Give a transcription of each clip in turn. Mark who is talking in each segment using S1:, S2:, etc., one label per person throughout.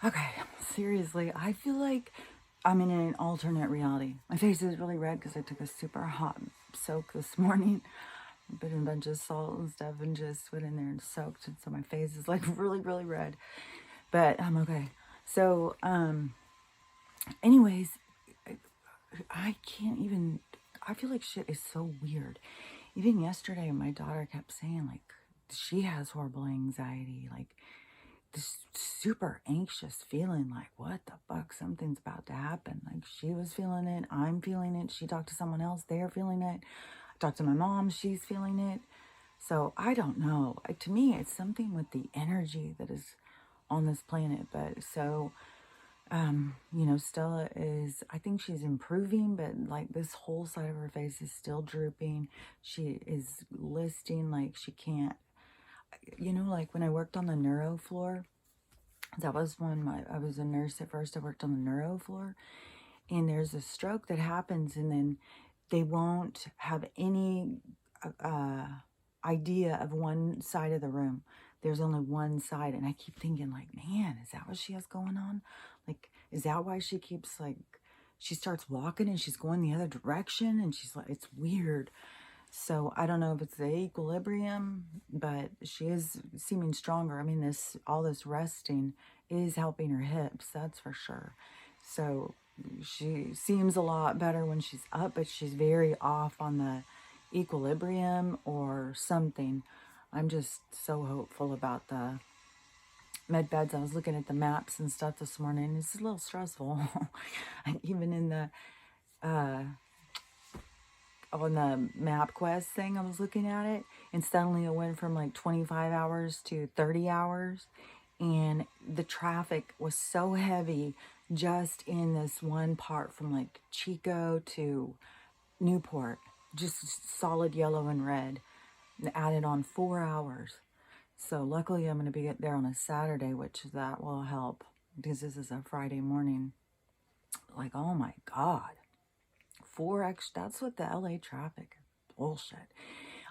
S1: Okay, seriously, I feel like I'm in an alternate reality. My face is really red because I took a super hot soak this morning. Put in a bunch of salt and stuff and just went in there and soaked. And so my face is like really, really red. But I'm okay. So, anyways, I can't even, I feel like shit is so weird. Even yesterday, my daughter kept saying, like, she has horrible anxiety. Like, this super anxious feeling, like, what the fuck, something's about to happen. Like, she was feeling it, I'm feeling it. She talked to someone else, they're feeling it. I talked to my mom, she's feeling it. So I don't know. To me, it's something with the energy that is on this planet. But so, Stella is, I think she's improving, but like this whole side of her face is still drooping. She is listing like she can't, like when I worked on the neuro floor, that was when I was a nurse at first. I worked on the neuro floor, and there's a stroke that happens, and then they won't have any uh, idea of one side of the room. There's only one side, and I keep thinking, like, man, is that what she has going on? Like, is that why she keeps, like, she starts walking and she's going the other direction, and she's like, it's weird. So I don't know if it's the equilibrium, but she is seeming stronger. I mean, all this resting is helping her hips, that's for sure. So she seems a lot better when she's up, but she's very off on the equilibrium or something. I'm just so hopeful about the med beds. I was looking at the maps and stuff this morning. It's a little stressful. Even in the on the MapQuest thing, I was looking at it, and suddenly it went from like 25 hours to 30 hours. And the traffic was so heavy just in this one part from like Chico to Newport, just solid yellow and red, and added on 4 hours. So luckily I'm going to be there on a Saturday, which that will help because this is a Friday morning. Like, oh my God. 4x, that's what the LA traffic, bullshit.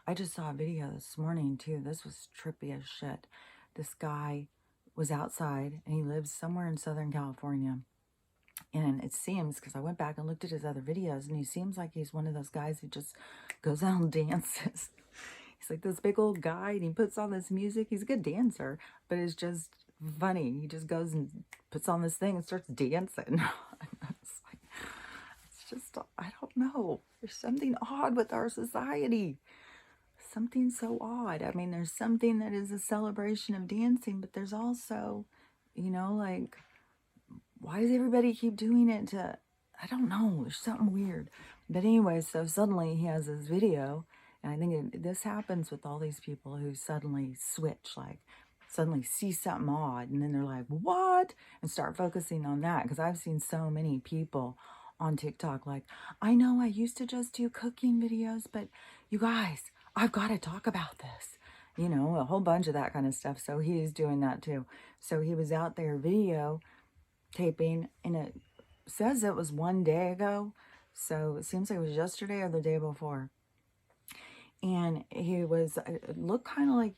S1: I just saw a video this morning too. This was trippy as shit. This guy was outside, and he lives somewhere in Southern California. And it seems, because I went back and looked at his other videos, and he seems like he's one of those guys who just goes out and dances. He's like this big old guy, and he puts on this music. He's a good dancer, but it's just funny. He just goes and puts on this thing and starts dancing. It's just, I don't know. There's something odd with our society. Something so odd. I mean, there's something that is a celebration of dancing, but there's also, like, why does everybody keep doing it I don't know, there's something weird. But anyway, so suddenly he has this video, and I think this happens with all these people who suddenly switch, like, suddenly see something odd, and then they're like, what? And start focusing on that, because I've seen so many people on TikTok like, I know I used to just do cooking videos, but you guys, I've got to talk about this. A whole bunch of that kind of stuff. So he's doing that too. So he was out there video taping, and it says it was 1 day ago. So it seems like it was yesterday or the day before. And it looked kind of like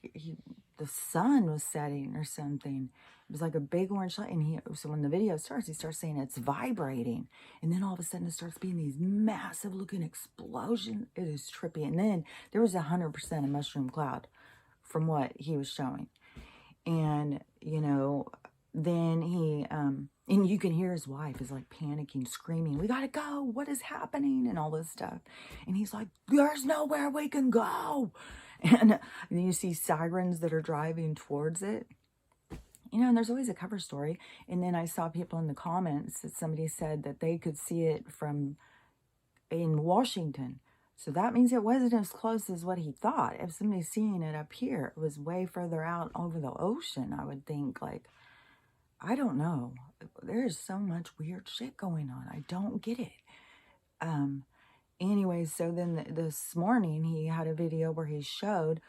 S1: the sun was setting or something. It was like a big orange light. And so when the video starts, he starts saying it's vibrating. And then all of a sudden it starts being these massive looking explosions. It is trippy. And then there was 100% a mushroom cloud from what he was showing. And, then he, and you can hear his wife is like panicking, screaming, we gotta go, what is happening, and all this stuff. And he's like, there's nowhere we can go. And then you see sirens that are driving towards it. And there's always a cover story. And then I saw people in the comments that somebody said that they could see it in Washington. So that means it wasn't as close as what he thought. If somebody's seeing it up here, it was way further out over the ocean, I would think. Like, I don't know. There's so much weird shit going on. I don't get it. Anyway, so then this morning he had a video where he said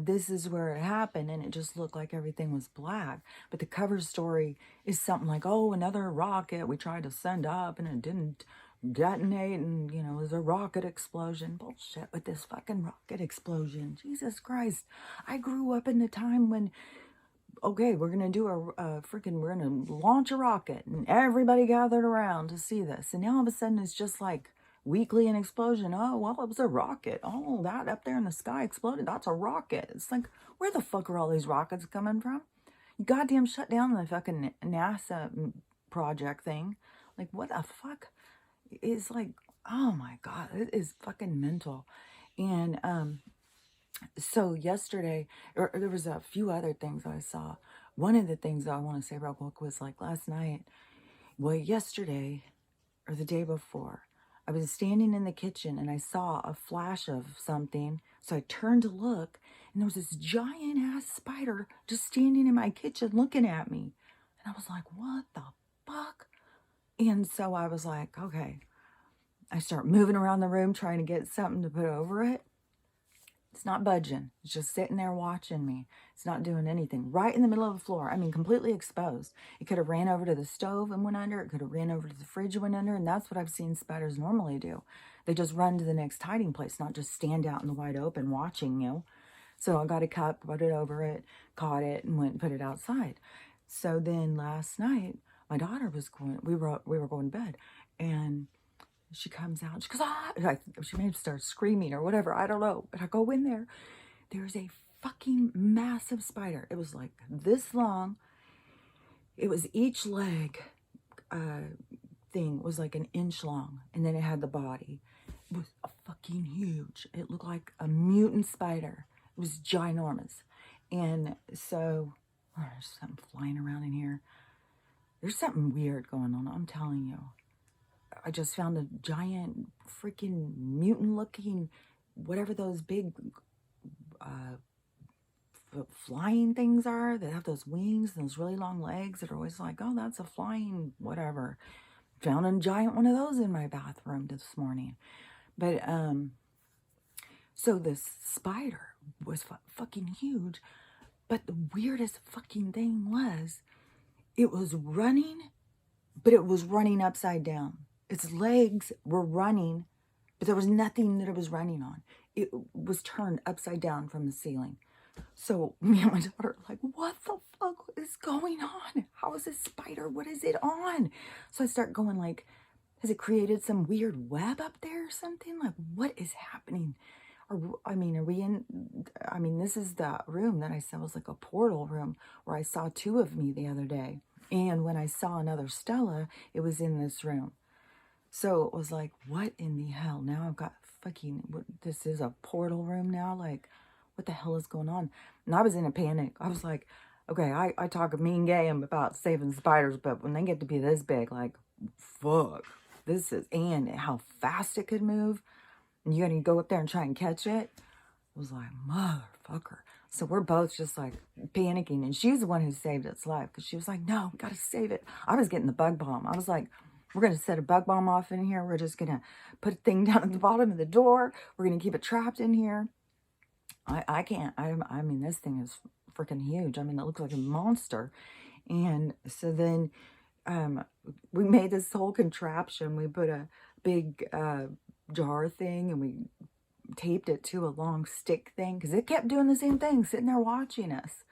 S1: this is where it happened, and it just looked like everything was black. But the cover story is something like, oh, another rocket we tried to send up and it didn't detonate, and it was a rocket explosion. Bullshit with this fucking rocket explosion. Jesus Christ. I grew up in the time when okay, we're going to do we're going to launch a rocket, and everybody gathered around to see this. And now all of a sudden it's just like weekly an explosion. Oh, well, it was a rocket. Oh, that up there in the sky exploded. That's a rocket. It's like, where the fuck are all these rockets coming from? You goddamn shut down the fucking NASA project thing. Like, what the fuck? It's like, oh my God, it is fucking mental. And, so yesterday, or there was a few other things I saw. One of the things I want to say real quick was like last night, well, yesterday or the day before, I was standing in the kitchen and I saw a flash of something. So I turned to look, and there was this giant ass spider just standing in my kitchen looking at me. And I was like, what the fuck? And so I was like, okay. I start moving around the room trying to get something to put over it. It's not budging. It's just sitting there watching me. It's not doing anything. Right in the middle of the floor. I mean, completely exposed. It could have ran over to the stove and went under. It could have ran over to the fridge and went under. And that's what I've seen spiders normally do. They just run to the next hiding place, not just stand out in the wide open watching you. So I got a cup, put it over it, caught it, and went and put it outside. So then last night, my daughter was going, we were going to bed. And she comes out, she goes, ah, she may have started screaming or whatever, I don't know. But I go in there, there's a fucking massive spider. It was like this long. It was each leg thing was like an inch long. And then it had the body. It was fucking huge. It looked like a mutant spider. It was ginormous. And so, oh, there's something flying around in here. There's something weird going on, I'm telling you. I just found a giant freaking mutant looking, whatever those big flying things are that have those wings and those really long legs that are always like, oh, that's a flying whatever. Found a giant one of those in my bathroom this morning. But, so this spider was fucking huge. But the weirdest fucking thing was, it was running, but it was running upside down. Its legs were running, but there was nothing that it was running on. It was turned upside down from the ceiling. So me and my daughter are like, what the fuck is going on? How is this spider? What is it on? So I start going like, has it created some weird web up there or something? Like, what is happening? Are we in, this is the room that I said was like a portal room where I saw two of me the other day. And when I saw another Stella, it was in this room. So it was like, what in the hell? Now I've got this is a portal room now? Like, what the hell is going on? And I was in a panic. I was like, okay, I talk a mean game about saving spiders, but when they get to be this big, like, fuck. And how fast it could move. And you gotta go up there and try and catch it. I was like, motherfucker. So we're both just like panicking. And she's the one who saved its life. Because she was like, no, we gotta save it. I was getting the bug bomb. I was like, we're going to set a bug bomb off in here. We're just going to put a thing down at the bottom of the door. We're going to keep it trapped in here. I can't. I mean, this thing is freaking huge. I mean, it looks like a monster. And so then we made this whole contraption. We put a big jar thing and we taped it to a long stick thing because it kept doing the same thing, sitting there watching us.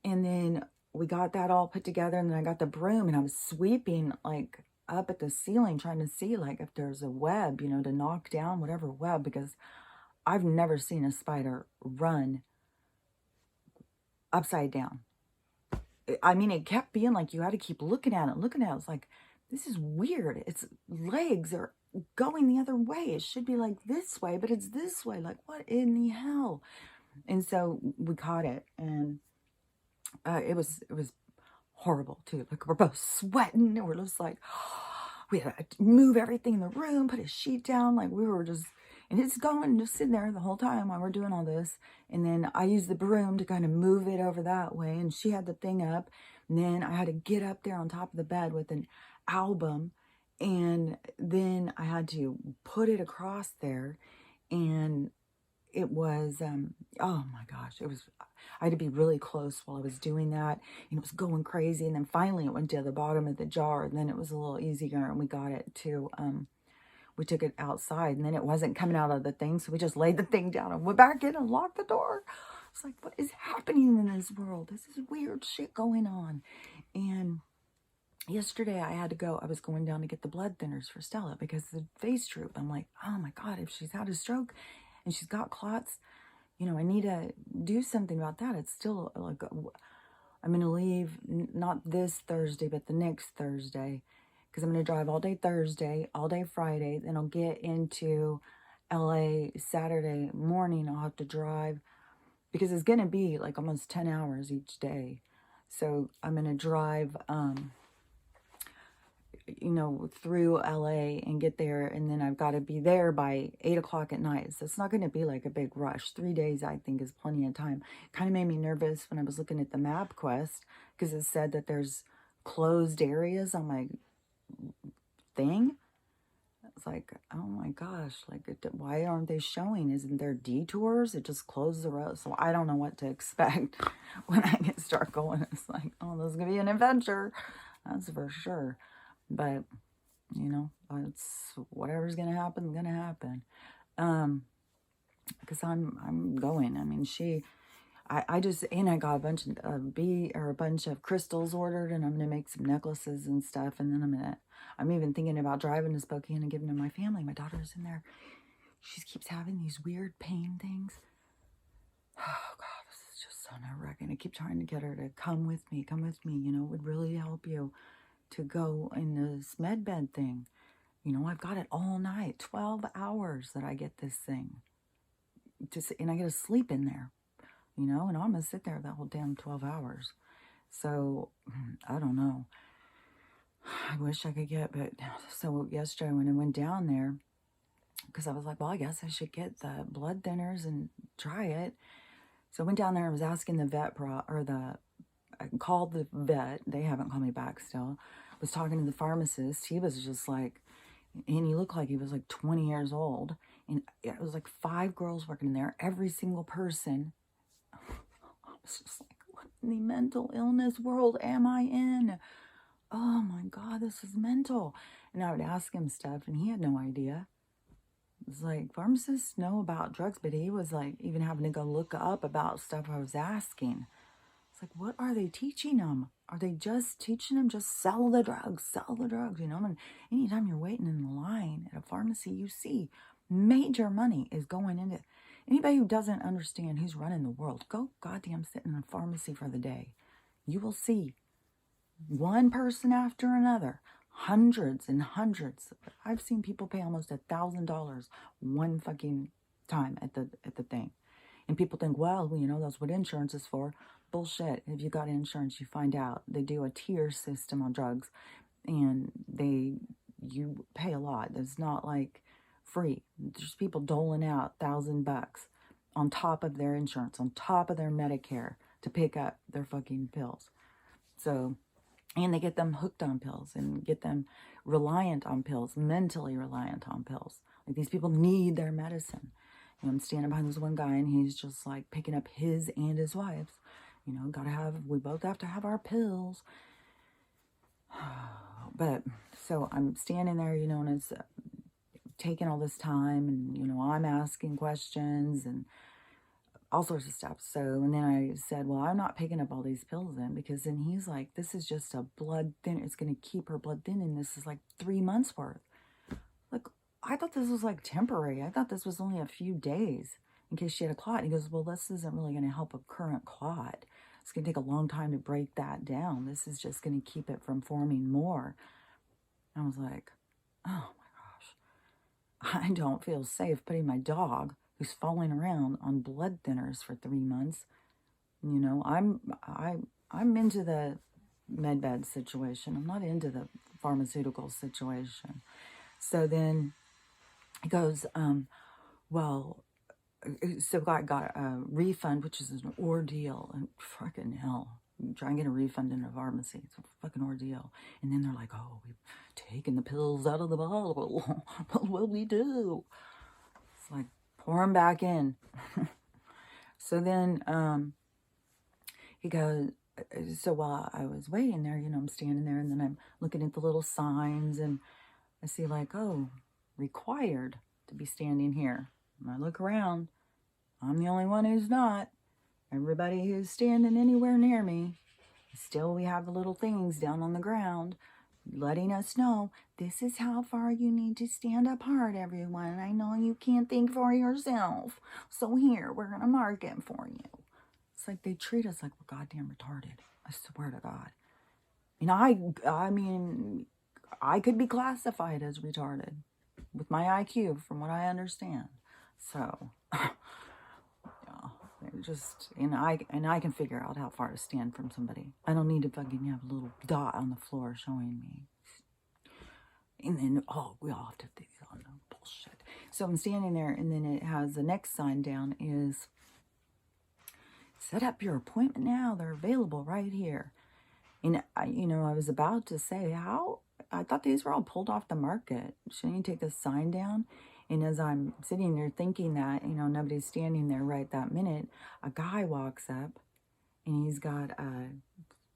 S1: And then we got that all put together, and then I got the broom and I was sweeping like up at the ceiling trying to see like if there's a web, to knock down whatever web, because I've never seen a spider run upside down. I mean, it kept being like you had to keep looking at it. It's like, this is weird. Its legs are going the other way. It should be like this way, but it's this way. Like, what in the hell? And so we caught it, and it was horrible too. Like, we're both sweating, and we're just like, we had to move everything in the room, put a sheet down. Like, we were just, and it's going, just sitting there the whole time while we're doing all this. And then I used the broom to kind of move it over that way, and she had the thing up. And then I had to get up there on top of the bed with an album, and then I had to put it across there. And it was, oh my gosh, I had to be really close while I was doing that, and it was going crazy. And then finally it went to the bottom of the jar, and then it was a little easier, and we got it to, we took it outside, and then it wasn't coming out of the thing, so we just laid the thing down and went back in and locked the door. was like, what is happening in this world? This is weird shit going on. And yesterday I had to go. I was going down to get the blood thinners for Stella because the face droop. I'm like, oh my God, if she's had a stroke and she's got clots, I need to do something about that. It's still like, I'm going to leave not this Thursday, but the next Thursday, because I'm going to drive all day Thursday, all day Friday. Then I'll get into LA Saturday morning. I'll have to drive because it's going to be like almost 10 hours each day. So I'm going to drive, through LA and get there. And then I've got to be there by 8 o'clock at night. So it's not going to be like a big rush. 3 days, I think, is plenty of time. Kind of made me nervous when I was looking at the MapQuest because it said that there's closed areas on my thing. It's like, oh my gosh, like, why aren't they showing? Isn't there detours? It just closed the road. So I don't know what to expect when I start going. It's like, oh, this is going to be an adventure. That's for sure. But, it's whatever's going to happen, going to happen. Because I'm going. I mean, I got a bunch of a bunch of crystals ordered, and I'm going to make some necklaces and stuff. And then I'm even thinking about driving to Spokane and giving to my family. My daughter's in there. She keeps having these weird pain things. Oh God, this is just so nerve-wracking. I keep trying to get her to come with me. It would really help you to go in this med bed thing. I've got it all night, 12 hours that I get this thing. And I get to sleep in there, and I'm going to sit there that whole damn 12 hours. So, I don't know. I wish I could so yesterday when I went down there, because I was like, well, I guess I should get the blood thinners and try it. So I went down there and was asking the vet I called the vet. They haven't called me back still. Was talking to the pharmacist. He was just like, and he looked like he was like 20 years old. And it was like 5 girls working in there. Every single person. I was just like, what in the mental illness world am I in? Oh my God, this is mental. And I would ask him stuff, and he had no idea. It was like, pharmacists know about drugs, but he was like even having to go look up about stuff I was asking. It's like, what are they teaching them? Are they just teaching them just sell the drugs? And anytime you're waiting in the line at a pharmacy, you see major money is going into it. Anybody who doesn't understand who's running the world, go goddamn sit in a pharmacy for the day. You will see one person after another, hundreds and hundreds. I've seen people pay almost $1,000 one fucking time at the thing. And people think, well, that's what insurance is for. Bullshit. If you got insurance, you find out. They do a tier system on drugs, and you pay a lot. It's not like free. There's people doling out $1,000 on top of their insurance, on top of their Medicare to pick up their fucking pills. So, and they get them hooked on pills and get them reliant on pills, mentally reliant on pills. Like, these people need their medicine. I'm standing behind this one guy, and he's just like picking up his and his wife's. We both have to have our pills. But, so I'm standing there, and it's taking all this time, and, I'm asking questions and all sorts of stuff. So, and then I said, well, I'm not picking up all these pills then, because then he's like, this is just a blood thin. It's going to keep her blood thin, and this is like 3 months worth. Like, I thought this was like temporary. I thought this was only a few days in case she had a clot. And he goes, well, this isn't really going to help a current clot. It's going to take a long time to break that down. This is just going to keep it from forming more. I was like, oh my gosh. I don't feel safe putting my dog, who's falling around, on blood thinners for 3 months. I'm into the med bed situation. I'm not into the pharmaceutical situation. So then he goes, well, so I got a refund, which is an ordeal, and fucking hell, try and get a refund in a pharmacy. It's a fucking ordeal. And then they're like, oh, we've taken the pills out of the bottle. What will we do? It's like, pour them back in. So then he goes, so while I was waiting there, I'm standing there, and then I'm looking at the little signs, and I see like, oh, required to be standing here. And I look around. I'm the only one who's not. Everybody who's standing anywhere near me, still we have the little things down on the ground letting us know this is how far you need to stand apart, everyone. I know you can't think for yourself. So here, we're going to mark it for you. It's like they treat us like we're goddamn retarded. I swear to God. And I mean, I could be classified as retarded with my IQ from what I understand. So, yeah, just, and I can figure out how far to stand from somebody. I don't need to fucking have a little dot on the floor showing me. And then, we all have to do all no bullshit. So I'm standing there, and then it has the next sign down is, set up your appointment now. They're available right here. And I was about to say, I thought these were all pulled off the market. Shouldn't you take the sign down? And as I'm sitting there thinking that, nobody's standing there right that minute, a guy walks up, and he's got a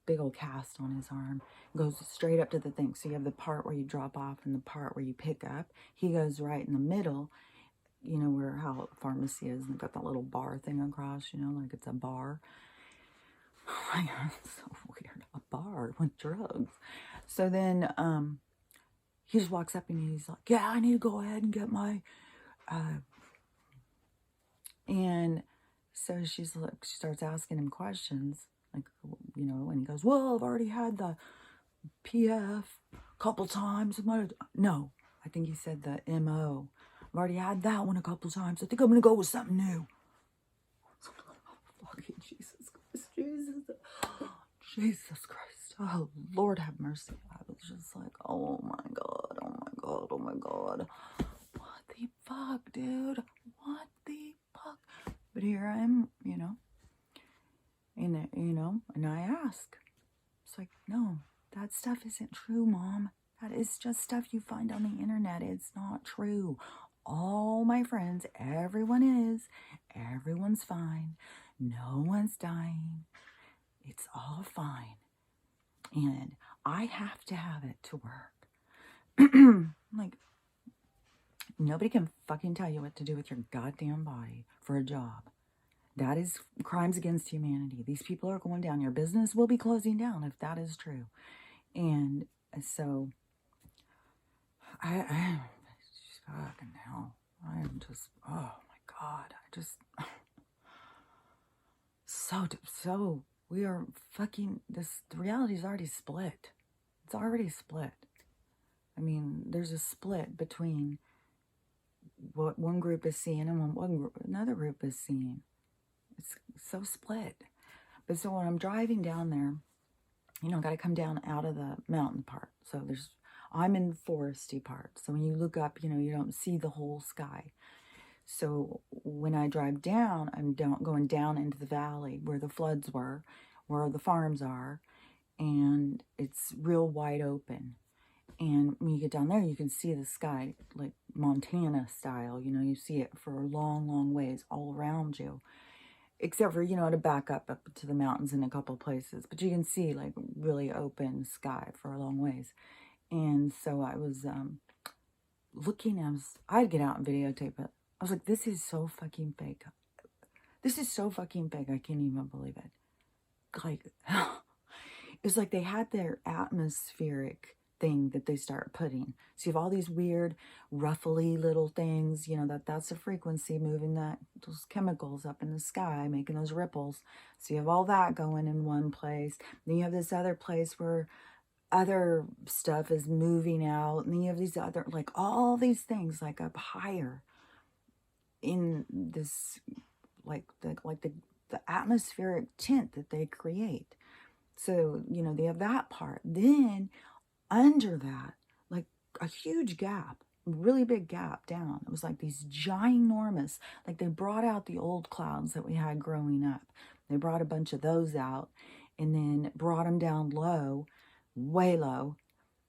S1: big old cast on his arm, goes straight up to the thing. So you have the part where you drop off and the part where you pick up. He goes right in the middle, where how pharmacy is, and they've got that little bar thing across, like it's a bar. Oh my God, it's so weird. A bar with drugs. So then he just walks up and he's like, yeah, I need to go ahead and get my and so she starts asking him questions, like, and he goes, well, I've already had the PF a couple times. No, I think he said the MO. I've already had that one a couple times. I think I'm going to go with something new. Fucking Jesus Christ. Jesus Christ. Oh, Lord have mercy. I was just like, oh my God, oh my God, oh my God. What the fuck, dude? What the fuck? But here I am, and I ask. It's like, no, that stuff isn't true, Mom. That is just stuff you find on the internet. It's not true. All my friends, everyone is. Everyone's fine. No one's dying. It's all fine. And I have to have it to work. Like, nobody can fucking tell you what to do with your goddamn body for a job. That is crimes against humanity. These people are going down. Your business will be closing down if that is true. And so, fucking hell. I am just, oh my God. So, we are fucking, the reality is already split. It's already split. I mean, there's a split between what one group is seeing and what another group is seeing. It's so split. But so when I'm driving down there, got to come down out of the mountain part. So I'm in the foresty part. So when you look up, you don't see the whole sky. So when I drive down, I'm going down into the valley where the floods were, where the farms are, and it's real wide open. And when you get down there, you can see the sky like Montana style. You see it for a long, long ways all around you. Except for, to back up to the mountains in a couple places. But you can see, like, really open sky for a long ways. And so I was looking, I'd get out and videotape it. I was like, this is so fucking fake. This is so fucking fake. I can't even believe it. Like, it's like they had their atmospheric thing that they start putting. So you have all these weird ruffly little things, that's a frequency moving those chemicals up in the sky, making those ripples. So you have all that going in one place. Then you have this other place where other stuff is moving out. And then you have these other, like all these things like up higher in this, like the atmospheric tint that they create. So, they have that part. Then under that, like a huge gap, really big gap down. It was like these ginormous, like they brought out the old clouds that we had growing up. They brought a bunch of those out and then brought them down low, way low,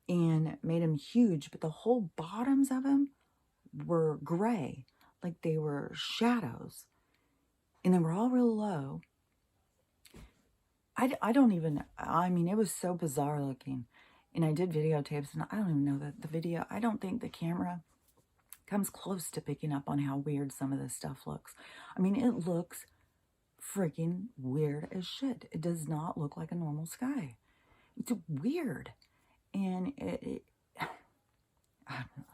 S1: and made them huge. But the whole bottoms of them were gray, like they were shadows. And they were all real low. It was so bizarre looking. And I did videotapes, and I don't even know that the video, I don't think the camera comes close to picking up on how weird some of this stuff looks. I mean, it looks freaking weird as shit. It does not look like a normal sky. It's weird. And I don't know.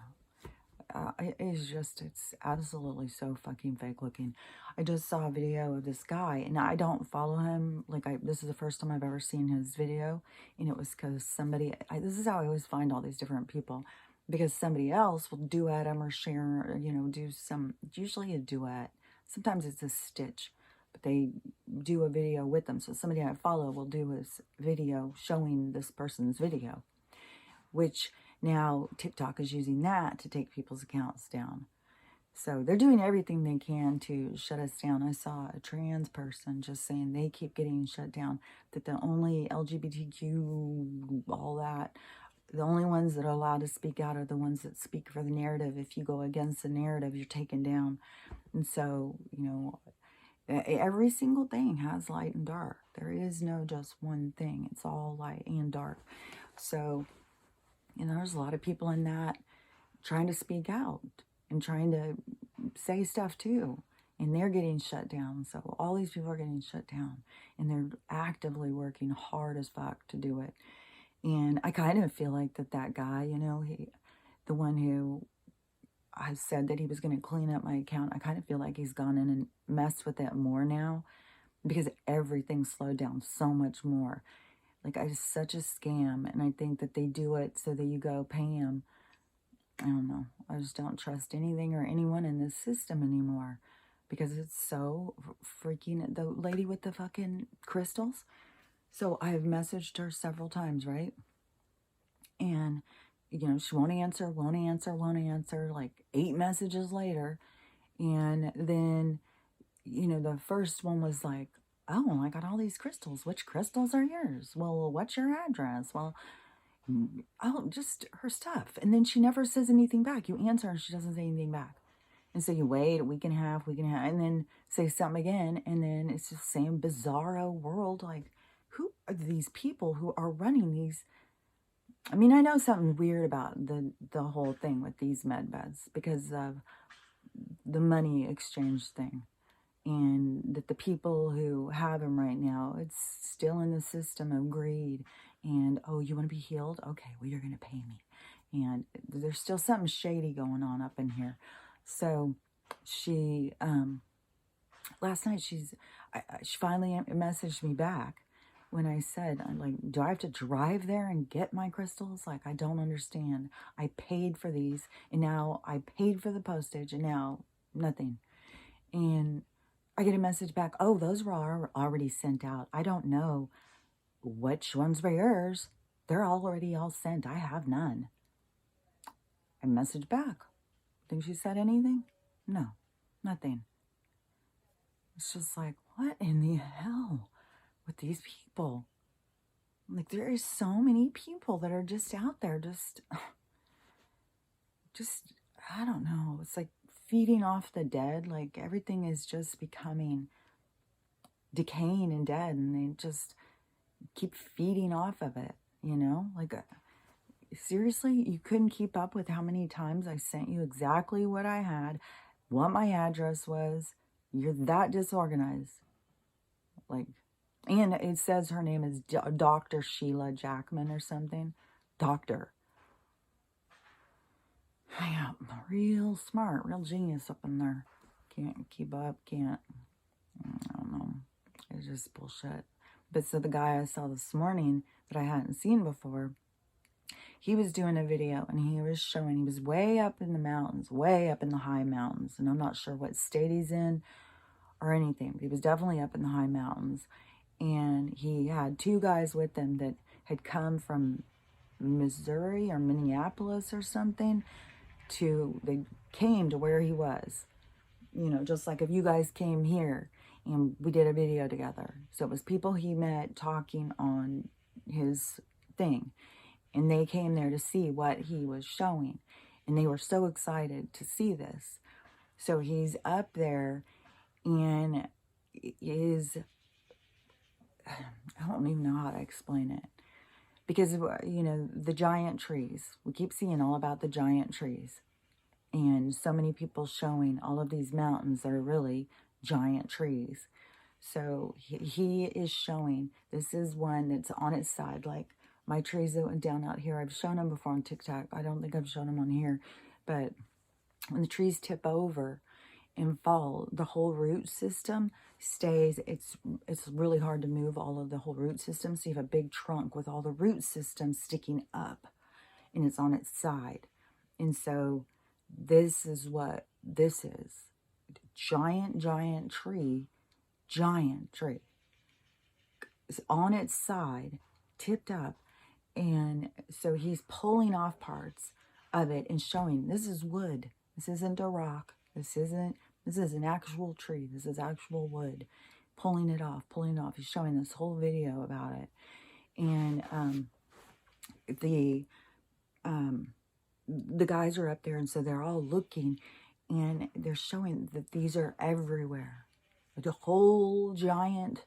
S1: It's absolutely so fucking fake looking. I just saw a video of this guy, and I don't follow him. Like, this is the first time I've ever seen his video, and it was because this is how I always find all these different people, because somebody else will duet him or share, or, do some, usually a duet. Sometimes it's a stitch, but they do a video with them. So somebody I follow will do his video showing this person's video, which now TikTok is using that to take people's accounts down. So they're doing everything they can to shut us down. I saw a trans person just saying they keep getting shut down, that the only LGBTQ, all that, the only ones that are allowed to speak out are the ones that speak for the narrative. If you go against the narrative, you're taken down. And so, every single thing has light and dark. There is no just one thing. It's all light and dark. So, there's a lot of people in that trying to speak out and trying to say stuff too. And they're getting shut down. So all these people are getting shut down. And they're actively working hard as fuck to do it. And I kind of feel like that guy, the one who I said that he was going to clean up my account, I kind of feel like he's gone in and messed with it more now, because everything slowed down so much more. Like, it's such a scam, and I think that they do it so that you go pay them. I don't know. I just don't trust anything or anyone in this system anymore, because it's so freaking... The lady with the fucking crystals. So I've messaged her several times, right? And, she won't answer, like 8 messages later. And then, the first one was like, oh, I got all these crystals. Which crystals are yours? Well, what's your address? Well, just her stuff. And then she never says anything back. You answer and she doesn't say anything back. And so you wait a week and a half, and then say something again. And then it's the same bizarro world. Like, who are these people who are running these? I mean, I know something weird about the whole thing with these med beds, because of the money exchange thing. And that the people who have them right now, it's still in the system of greed. And, oh, you want to be healed? Okay, well, you're going to pay me. And there's still something shady going on up in here. So she, last night, she finally messaged me back when I said, I'm like, do I have to drive there and get my crystals? Like, I don't understand. I paid for these, and now I paid for the postage, and now nothing. And I get a message back, oh, those were already sent out. I don't know which ones were yours. They're already all sent. I have none. I messaged back. Think she said anything? No, nothing. It's just like, what in the hell with these people? Like, there is so many people that are just out there, just, I don't know. It's like feeding off the dead. Like, everything is just becoming decaying and dead, and they just keep feeding off of it, like, seriously, you couldn't keep up with how many times I sent you exactly what I had, what my address was. You're that disorganized. Like, and it says her name is Dr. Sheila Jackman or something. Doctor. Yeah, real smart, real genius up in there. Can't keep up, I don't know. It's just bullshit. But so the guy I saw this morning that I hadn't seen before, he was doing a video, and he was way up in the mountains, way up in the high mountains. And I'm not sure what state he's in or anything, but he was definitely up in the high mountains. And he had 2 guys with him that had come from Missouri or Minneapolis or something. They came to where he was. Just like if you guys came here and we did a video together. So it was people he met talking on his thing. And they came there to see what he was showing. And they were so excited to see this. So he's up there and I don't even know how to explain it. Because, the giant trees. We keep seeing all about the giant trees. And so many people showing all of these mountains that are really giant trees. So he is showing, this is one that's on its side, like my trees that went down out here. I've shown them before on TikTok. I don't think I've shown them on here. But when the trees tip over and fall, the whole root system stays. It's really hard to move all of the whole root system. So you have a big trunk with all the root system sticking up, and it's on its side. And so this is what this is. Giant, giant tree. It's on its side, tipped up. And so he's pulling off parts of it and showing, this is wood. This isn't a rock. This is an actual tree. This is actual wood. Pulling it off. He's showing this whole video about it. And the guys are up there, and so they're all looking, and they're showing that these are everywhere. The whole giant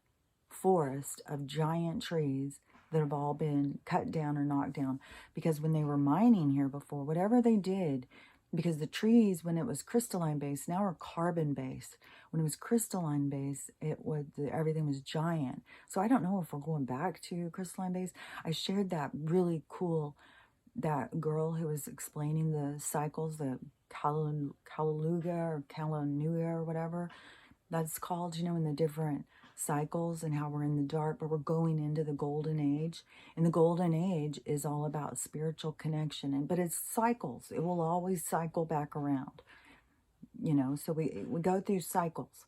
S1: forest of giant trees that have all been cut down or knocked down. Because when they were mining here before, whatever they did, because the trees, when it was crystalline based, now are carbon based. When it was crystalline based, everything was giant. So I don't know if we're going back to crystalline based. I shared that really cool, that girl who was explaining the cycles, the Kaluga or whatever that's called, in the different cycles and how we're in the dark, but we're going into the golden age. And the golden age is all about spiritual connection, but it's cycles. It will always cycle back around, so we go through cycles.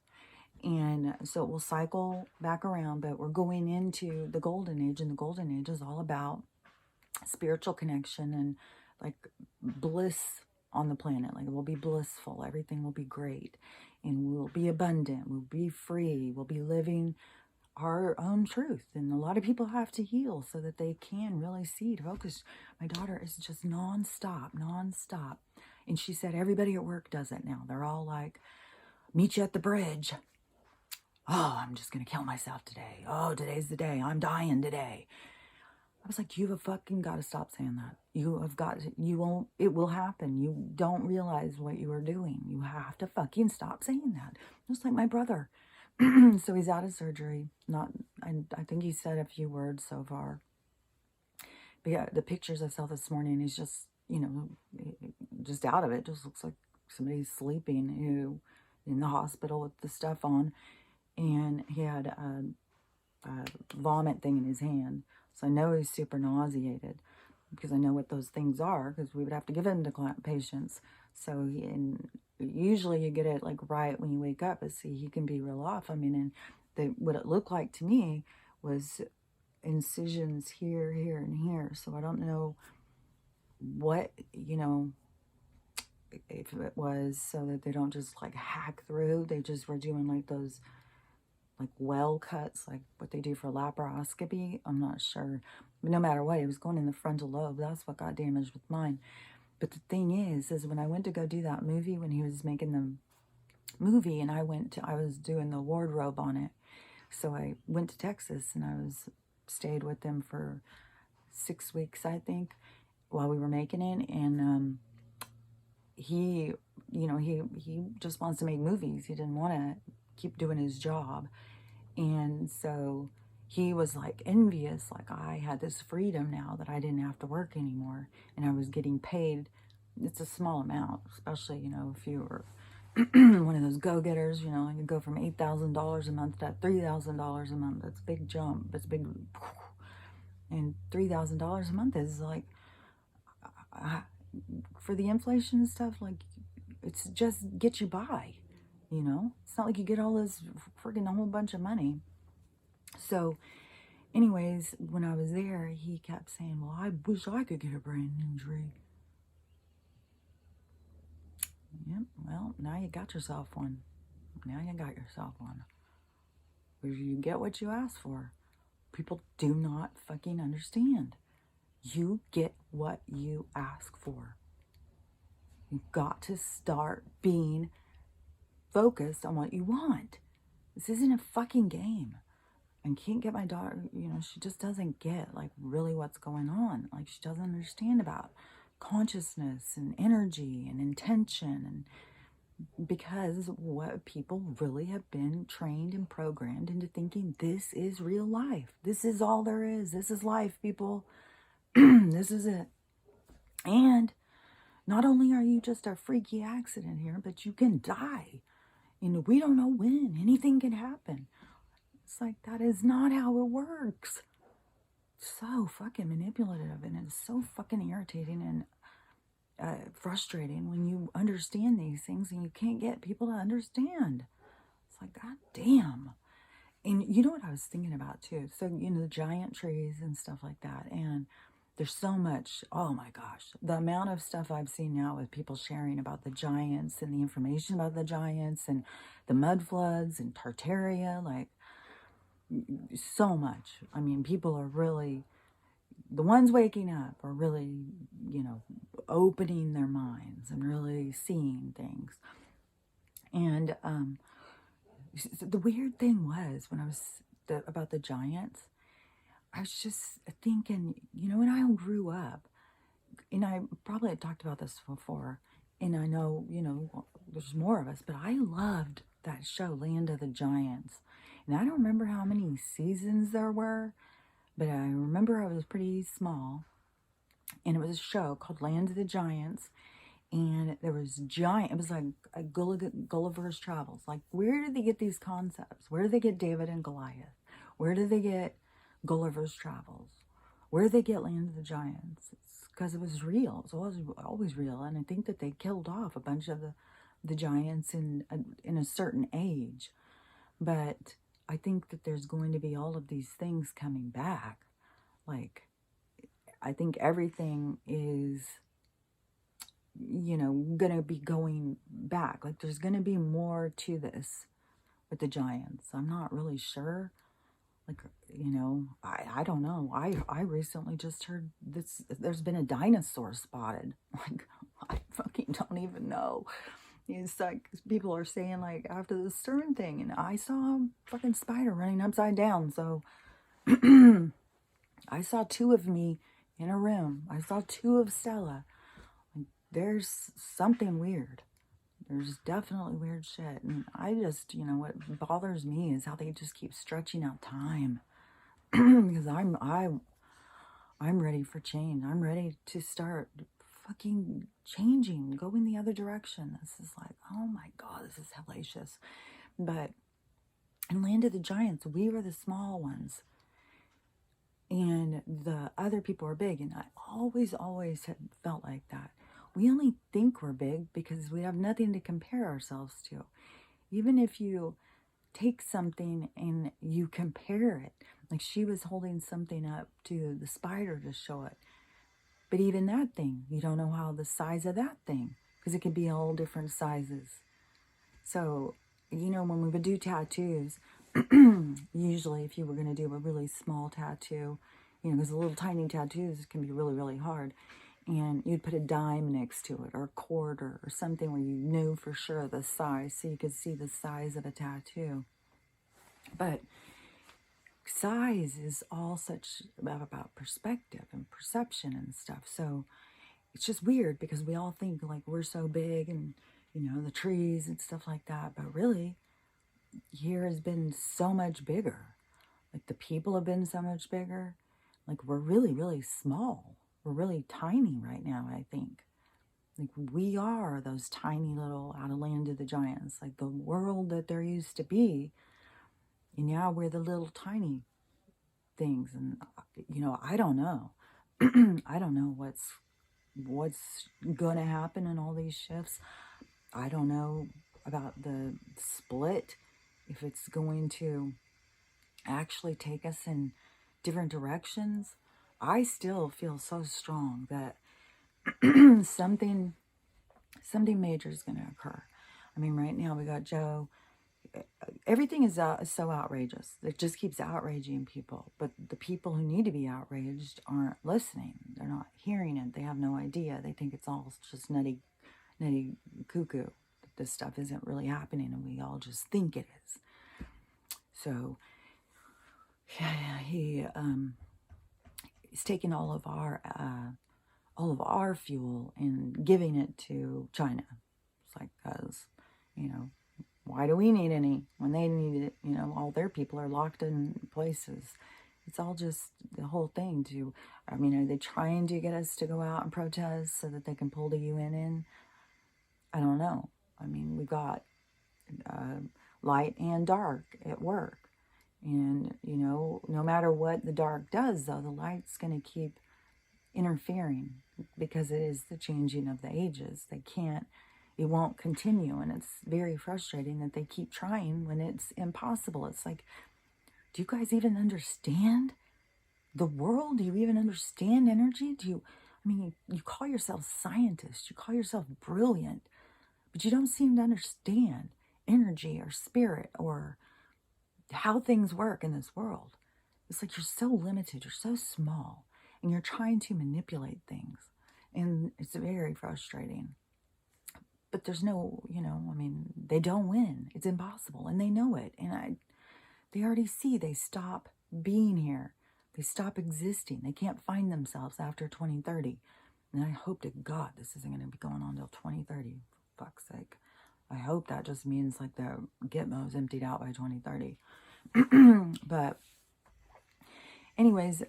S1: And so it will cycle back around, but we're going into the golden age, and the golden age is all about spiritual connection and like bliss on the planet. Like, it will be blissful. Everything will be great. And we'll be abundant. We'll be free. We'll be living our own truth. And a lot of people have to heal so that they can really see, to focus. My daughter is just nonstop. And she said everybody at work does it now. They're all like, meet you at the bridge. Oh, I'm just going to kill myself today. Oh, today's the day. I'm dying today. I was like, you have fucking got to stop saying that. It will happen. You don't realize what you are doing. You have to fucking stop saying that. Just like my brother. So he's out of surgery. I think he said a few words so far. But yeah, the pictures I saw this morning, he's just, just out of it. Just looks like somebody's sleeping who in the hospital with the stuff on. And he had a vomit thing in his hand. So I know he's super nauseated because I know what those things are, because we would have to give them to patients. So usually you get it like right when you wake up, but see, he can be real off. I mean, and what it looked like to me was incisions here, here, and here. So I don't know what, if it was so that they don't just like hack through. They just were doing like those like well cuts, like what they do for laparoscopy. I'm not sure. But no matter what, it was going in the frontal lobe. That's what got damaged with mine. But the thing is when I went to go do that movie, when he was making the movie, and I was doing the wardrobe on it. So I went to Texas, and I stayed with them for 6 weeks, I think, while we were making it. And he just wants to make movies. He didn't want to keep doing his job. And so he was like envious, like I had this freedom now that I didn't have to work anymore, and I was getting paid. It's a small amount, especially, if you were one of those go-getters, I could go from $8,000 a month to $3,000 a month. That's a big jump. It's big. And $3,000 a month is like, for the inflation and stuff, like, it's just get you by. It's not like you get all this freaking a whole bunch of money. So anyways, when I was there, he kept saying, well, I wish I could get a brain injury. Yep, well, now you got yourself one. Where you get what you ask for. People do not fucking understand. You get what you ask for. You've got to start being focused on what you want. This isn't a fucking game. I can't get my daughter, she just doesn't get like really what's going on. Like, she doesn't understand about consciousness and energy and intention. And because what people really have been trained and programmed into thinking this is real life. This is all there is. This is life, people. This is it. And not only are you just a freaky accident here, but you can die. And we don't know when. Anything can happen. It's like, that is not how it works. So fucking manipulative, and it's so fucking irritating and frustrating when you understand these things and you can't get people to understand. It's like, god damn. And you know what I was thinking about too? So, the giant trees and stuff like that. And there's so much, oh my gosh, the amount of stuff I've seen now with people sharing about the giants and the information about the giants and the mud floods and Tartaria, like, so much. I mean, people are really, the ones waking up are really, opening their minds and really seeing things. And the weird thing was when I was about the giants, I was just thinking, when I grew up, and I probably had talked about this before, and I know, there's more of us, but I loved that show, Land of the Giants. And I don't remember how many seasons there were, but I remember I was pretty small, and it was a show called Land of the Giants, and there was it was like a Gulliver's Travels. Like, where did they get these concepts? Where did they get David and Goliath? Where did they get Gulliver's Travels? Where did they get Land of the Giants? It's because it was real. It was always real, and I think that they killed off a bunch of the giants in a certain age. But I think that there's going to be all of these things coming back. Like, I think everything is, going to be going back. Like, there's going to be more to this with the giants. I'm not really sure. Like, I don't know. I recently just heard there's been a dinosaur spotted. Like, I fucking don't even know. It's like, people are saying, like, after the Stern thing, and I saw a fucking spider running upside down. So, I saw two of me in a room. I saw two of Stella. Like, there's something weird. There's definitely weird shit. And I just, what bothers me is how they just keep stretching out time. Because I'm ready for change. I'm ready to start fucking changing, going the other direction. This is like, oh my god, this is hellacious. But in Land of the Giants, we were the small ones, and the other people are big. And I always have felt like that. We only think we're big because we have nothing to compare ourselves to. Even if you take something and you compare it, like she was holding something up to the spider to show it. But even that thing, you don't know how the size of that thing, because it could be all different sizes. So, when we would do tattoos, usually if you were going to do a really small tattoo, because the little tiny tattoos can be really, really hard. And you'd put a dime next to it, or a quarter, or something where you knew for sure the size, so you could see the size of a tattoo. But size is all such about perspective and perception and stuff. So it's just weird because we all think like we're so big and, the trees and stuff like that. But really, here has been so much bigger. Like, the people have been so much bigger. Like, we're really, really small. We're really tiny right now, I think. Like, we are those tiny little out of Land of the Giants. Like, the world that there used to be. And now we're the little tiny things. And, I don't know. I don't know what's going to happen in all these shifts. I don't know about the split. If it's going to actually take us in different directions. I still feel so strong that something major is going to occur. I mean, right now we got Joe. Everything is so outrageous. It just keeps outraging people. But the people who need to be outraged aren't listening. They're not hearing it. They have no idea. They think it's all just nutty cuckoo. This stuff isn't really happening, and we all just think it is. So, yeah, he's taking all of our fuel and giving it to China. It's like, because You know, why do we need any when they need it? All their people are locked in places. It's all just the whole thing to, I mean, are they trying to get us to go out and protest so that they can pull the UN in? I don't know. I mean, we got uh, light and dark at work. And, no matter what the dark does, though, the light's going to keep interfering because it is the changing of the ages. It won't continue. And it's very frustrating that they keep trying when it's impossible. It's like, do you guys even understand the world? Do you even understand energy? You call yourself scientists, you call yourself brilliant, but you don't seem to understand energy or spirit or how things work in this world. It's like you're so limited, you're so small, and you're trying to manipulate things. And it's very frustrating. But there's no, they don't win. It's impossible, and they know it. And they already see they stop being here. They stop existing. They can't find themselves after 2030. And I hope to God this isn't going to be going on till 2030, for fuck's sake. I hope that just means like the Gitmo's emptied out by 2030. But anyways,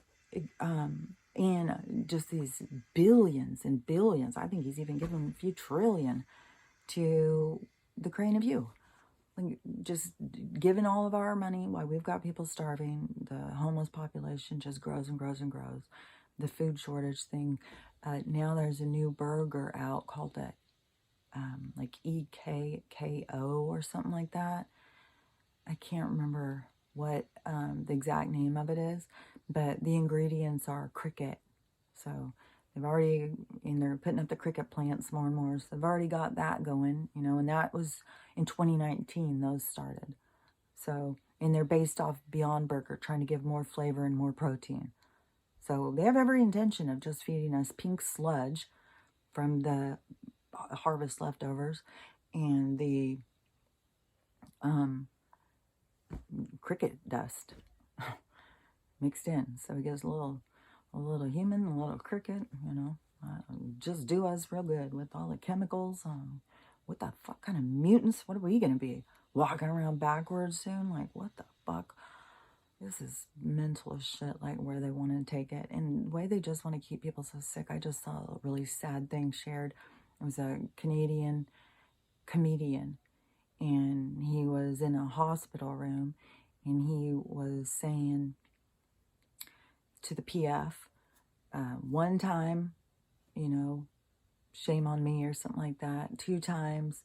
S1: and just these billions and billions, I think he's even given a few trillion to the Crane of You. Like, just giving all of our money while we've got people starving. The homeless population just grows and grows and grows. The food shortage thing. Now there's a new burger out called the like EKKO or something like that. I can't remember what the exact name of it is, but the ingredients are cricket. So they've already, and they're putting up the cricket plants more and more. So they've already got that going, and that was in 2019, those started. So, and they're based off Beyond Burger, trying to give more flavor and more protein. So they have every intention of just feeding us pink sludge from the harvest leftovers and the cricket dust mixed in. So it gives a little human, a little cricket, just do us real good with all the chemicals. What the fuck kind of mutants? What are we going to be? Walking around backwards soon? Like, what the fuck? This is mental as shit, like where they want to take it. And the way they just want to keep people so sick. I just saw a really sad thing shared. It was a Canadian comedian, and he was in a hospital room, and he was saying to the PF, one time, shame on me or something like that. 2 times,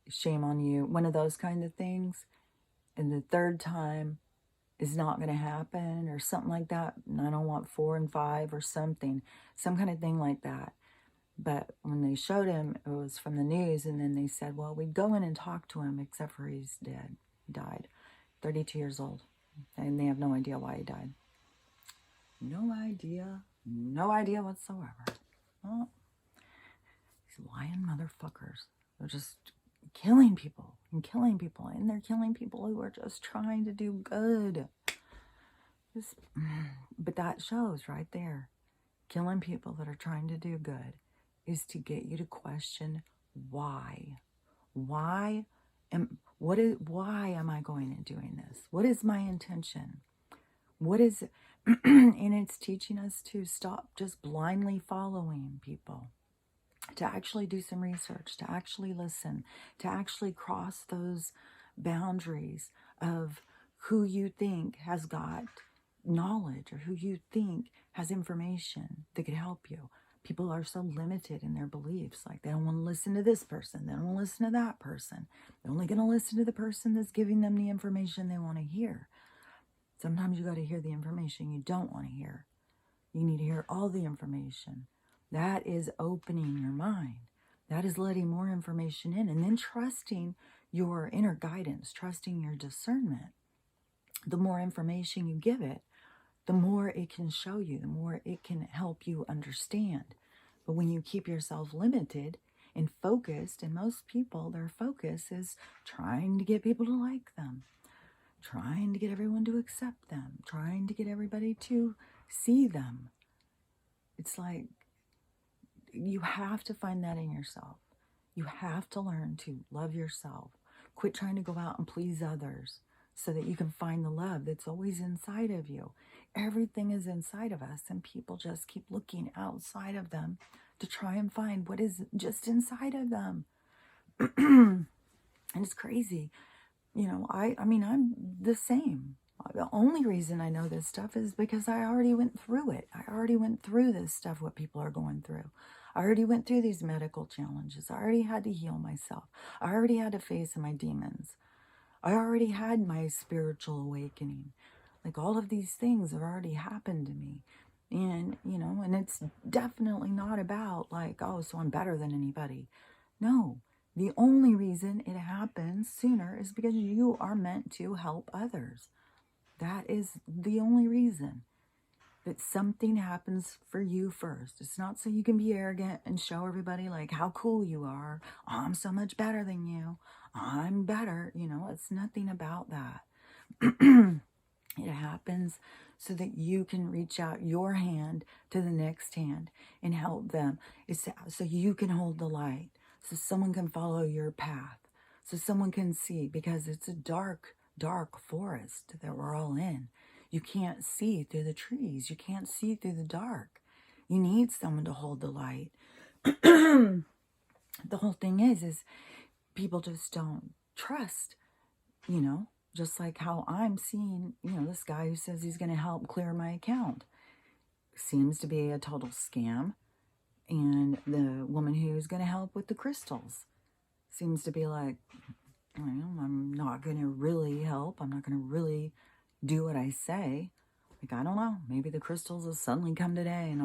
S1: shame on you. One of those kind of things. And the 3rd time is not going to happen or something like that. And I don't want 4 and 5 or something. Some kind of thing like that. But when they showed him, it was from the news. And then they said, well, we'd go in and talk to him, except for he's dead. He died. 32 years old. And they have no idea why he died. No idea. No idea whatsoever. Well, these lying motherfuckers. They're just killing people and killing people. And they're killing people who are just trying to do good. But that shows right there. Killing people that are trying to do good is to get you to question why. Why am I going and doing this? What is my intention? What is it? And it's teaching us to stop just blindly following people, to actually do some research, to actually listen, to actually cross those boundaries of who you think has got knowledge or who you think has information that could help you. People are so limited in their beliefs. Like, they don't want to listen to this person. They don't want to listen to that person. They're only going to listen to the person that's giving them the information they want to hear. Sometimes you got to hear the information you don't want to hear. You need to hear all the information. That is opening your mind. That is letting more information in, and then trusting your inner guidance, trusting your discernment. The more information you give it, the more it can show you, the more it can help you understand. But when you keep yourself limited and focused, and most people, their focus is trying to get people to like them, trying to get everyone to accept them, trying to get everybody to see them. It's like, you have to find that in yourself. You have to learn to love yourself. Quit trying to go out and please others so that you can find the love that's always inside of you. Everything is inside of us, and people just keep looking outside of them to try and find what is just inside of them. And it's crazy. I mean, I'm the same. The only reason I know this stuff is because I already went through it. I already went through this stuff, what people are going through. I already went through these medical challenges. I already had to heal myself. I already had to face my demons. I already had my spiritual awakening. Like, all of these things have already happened to me. And, and it's definitely not about like, oh, so I'm better than anybody. No, the only reason it happens sooner is because you are meant to help others. That is the only reason that something happens for you first. It's not so you can be arrogant and show everybody like how cool you are. Oh, I'm so much better than you. I'm better. It's nothing about that. It happens so that you can reach out your hand to the next hand and help them. It's so you can hold the light, so someone can follow your path, so someone can see, because it's a dark, dark forest that we're all in. You can't see through the trees. You can't see through the dark. You need someone to hold the light. The whole thing is people just don't trust, just like how I'm seeing, this guy who says he's going to help clear my account. Seems to be a total scam. And the woman who's going to help with the crystals seems to be like, I'm not going to really help. I'm not going to really do what I say. Like, I don't know. Maybe the crystals will suddenly come today and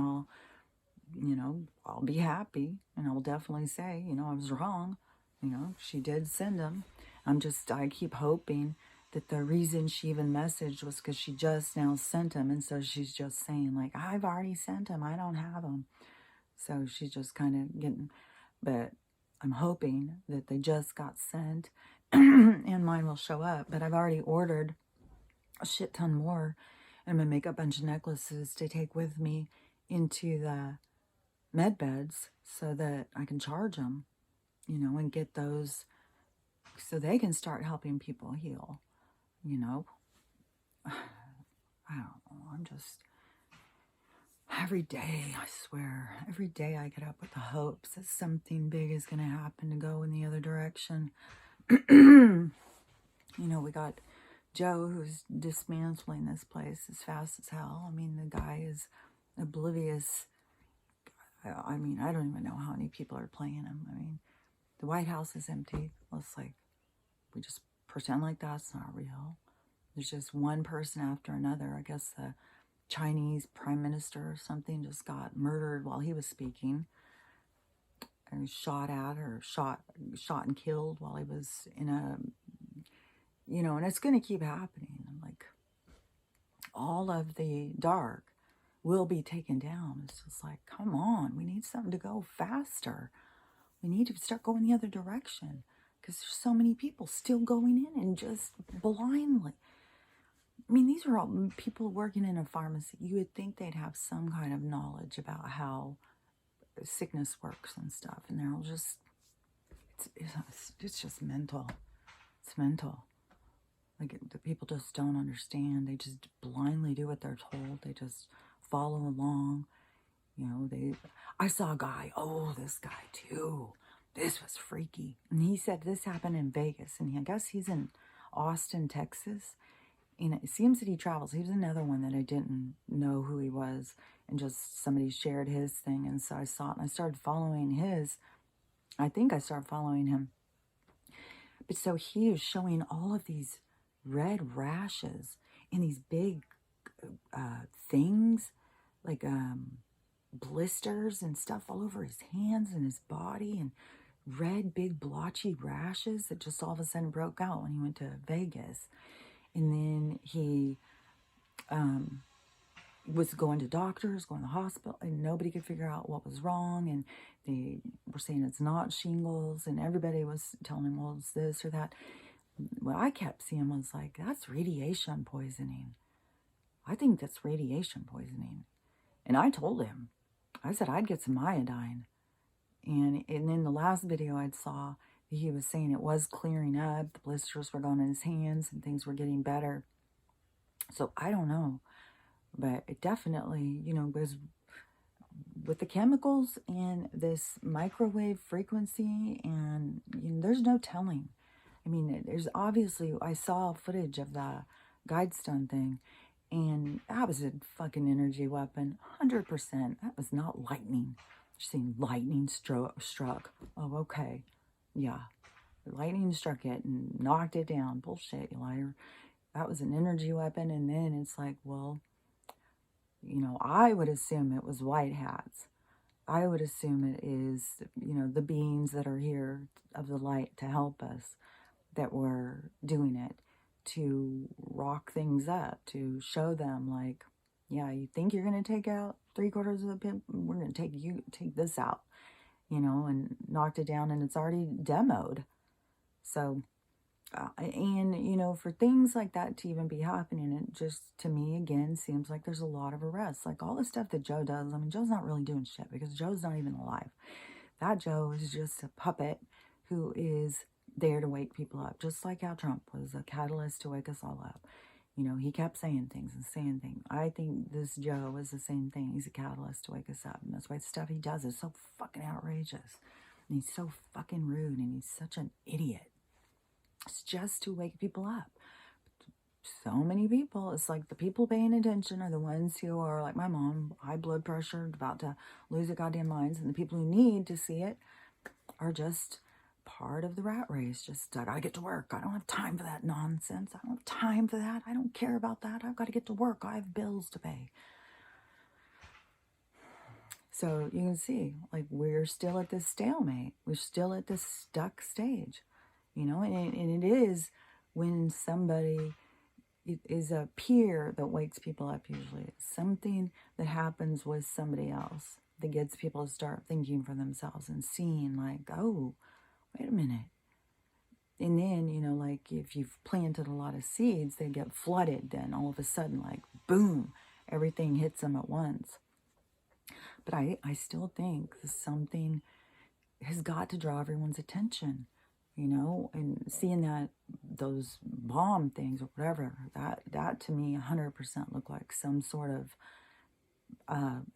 S1: I'll be happy. And I'll definitely say, I was wrong. She did send them. I keep hoping that the reason she even messaged was because she just now sent them. And so she's just saying, like, I've already sent them. I don't have them. So she's just kind of getting, but I'm hoping that they just got sent and mine will show up. But I've already ordered a shit ton more. And I'm going to make a bunch of necklaces to take with me into the med beds so that I can charge them, and get those so they can start helping people heal. I don't know. I'm just, every day, I swear, every day I get up with the hopes that something big is going to happen to go in the other direction. We got Joe, who's dismantling this place as fast as hell. I mean, the guy is oblivious. I mean, I don't even know how many people are playing him. I mean, the White House is empty. It's like, we just pretend like that's not real. There's just one person after another. I guess the Chinese prime minister or something just got murdered while he was speaking. And shot at or shot and killed while he was in a, and it's going to keep happening. Like, all of the dark will be taken down. It's just like, come on, we need something to go faster. We need to start going the other direction because there's so many people still going in and just blindly. I mean, these are all people working in a pharmacy. You would think they'd have some kind of knowledge about how sickness works and stuff. And they're all just, it's just mental. It's mental. Like, the people just don't understand. They just blindly do what they're told. They just follow along. I saw a guy, this guy too. This was freaky. And he said this happened in Vegas. And I guess he's in Austin, Texas. And it seems that he travels. He was another one that I didn't know who he was. And just somebody shared his thing. And so I saw it and I started following his. I think I started following him. But so he was showing all of these red rashes and these big things, like blisters and stuff all over his hands and his body, and red big blotchy rashes that just all of a sudden broke out when he went to Vegas. And then he was going to doctors, going to the hospital, and nobody could figure out what was wrong. And they were saying it's not shingles, and everybody was telling him, well, it's this or that. What I kept seeing was like, that's radiation poisoning. I think that's radiation poisoning. And I told him, I said, I'd get some iodine And then the last video I saw, he was saying it was clearing up. The blisters were going in his hands and things were getting better. So I don't know. But it definitely, you know, goes with the chemicals and this microwave frequency, and you know, there's no telling. I mean, there's obviously, I saw footage of the guide stone thing, and that was a fucking energy weapon, 100%. That was not lightning. You're saying lightning struck. Oh, okay. Yeah. Lightning struck it and knocked it down. Bullshit, you liar. That was an energy weapon, and then it's like, well, you know, I would assume it was white hats. I would assume it is, you know, the beings that are here of the light to help us that were doing it, to rock things up, to show them like, yeah, you think you're going to take out 3/4 of the pimp? We're going to take this out, you know, and knocked it down, and it's already demoed. So, and, you know, for things like that to even be happening, it just, to me, again, seems like there's a lot of arrests. Like all the stuff that Joe does, I mean, Joe's not really doing shit because Joe's not even alive. That Joe is just a puppet who is there to wake people up, just like how Trump was a catalyst to wake us all up. You know, he kept saying things and saying things. I think this Joe is the same thing. He's a catalyst to wake us up. And that's why the stuff he does is so fucking outrageous. And he's so fucking rude, and he's such an idiot. It's just to wake people up. So many people, it's like the people paying attention are the ones who are like my mom, high blood pressure, about to lose their goddamn minds. And the people who need to see it are just part of the rat race. Just, I gotta get to work. I don't have time for that nonsense. I don't have time for that. I don't care about that. I've got to get to work. I have bills to pay. So you can see, like, we're still at this stalemate. We're still at this stuck stage, you know, and it is when somebody, it is a peer that wakes people up usually. It's something that happens with somebody else that gets people to start thinking for themselves and seeing like, oh, wait a minute. And then, you know, like if you've planted a lot of seeds, they get flooded. Then all of a sudden, like, boom, everything hits them at once. But I still think something has got to draw everyone's attention, you know, and seeing that those bomb things or whatever, that to me 100% looked like some sort of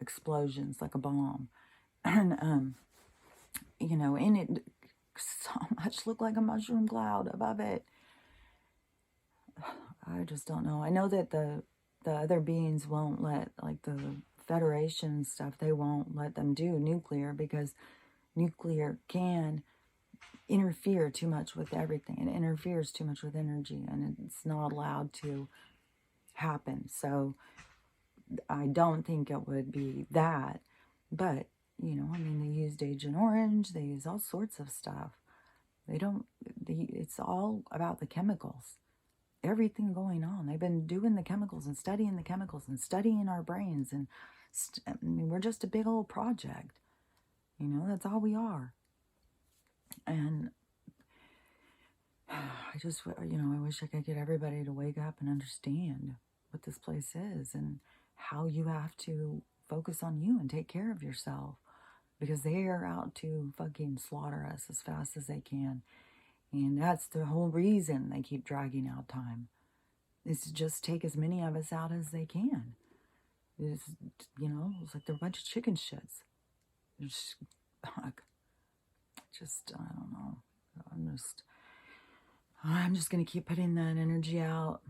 S1: explosions, like a bomb. And, you know, and it so much looked like a mushroom cloud above it. I just don't know. I know that the other beings won't let, like the Federation stuff, they won't let them do nuclear because nuclear can interfere too much with everything. It interferes too much with energy, and it's not allowed to happen. So I don't think it would be that. But, you know, I mean, they used Agent Orange. They use all sorts of stuff. It's all about the chemicals. Everything going on. They've been doing the chemicals and studying our brains. And I mean, we're just a big old project. You know, that's all we are. And I just, you know, I wish I could get everybody to wake up and understand what this place is and how you have to focus on you and take care of yourself, because they are out to fucking slaughter us as fast as they can. And that's the whole reason they keep dragging out time, is to just take as many of us out as they can. It's, you know, it's like they're a bunch of chicken shits. Just, I don't know. I'm just going to keep putting that energy out.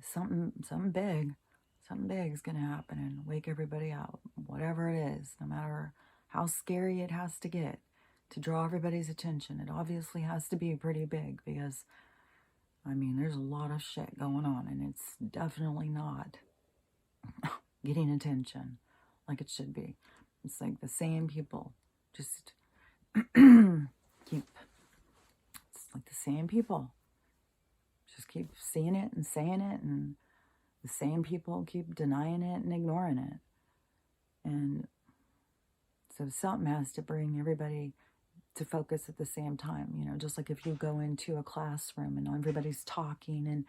S1: Something big is going to happen and wake everybody out. Whatever it is, no matter how scary it has to get to draw everybody's attention. It obviously has to be pretty big because, I mean, there's a lot of shit going on, and it's definitely not getting attention like it should be. It's like the same people just it's like the same people just keep seeing it and saying it, and the same people keep denying it and ignoring it. And so something has to bring everybody to focus at the same time, you know, just like if you go into a classroom and everybody's talking and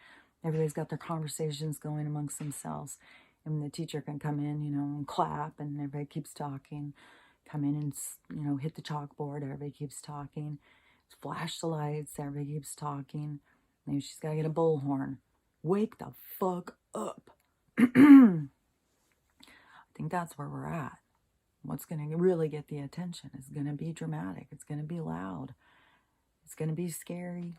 S1: everybody's got their conversations going amongst themselves, and the teacher can come in, you know, and clap, and everybody keeps talking come in and, you know, hit the chalkboard. Everybody keeps talking. Flash the lights. Everybody keeps talking. Maybe she's got to get a bullhorn. Wake the fuck up. I think that's where we're at. What's going to really get the attention is going to be dramatic. It's going to be loud. It's going to be scary.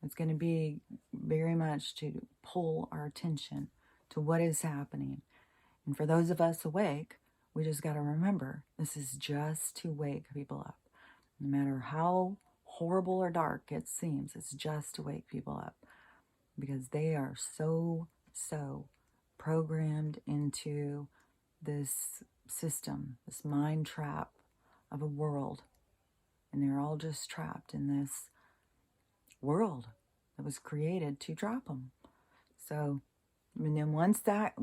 S1: It's going to be very much to pull our attention to what is happening. And for those of us awake, we just got to remember, this is just to wake people up. No matter how horrible or dark it seems, it's just to wake people up. Because they are so programmed into this system, this mind trap of a world. And they're all just trapped in this world that was created to trap them. So, and then once that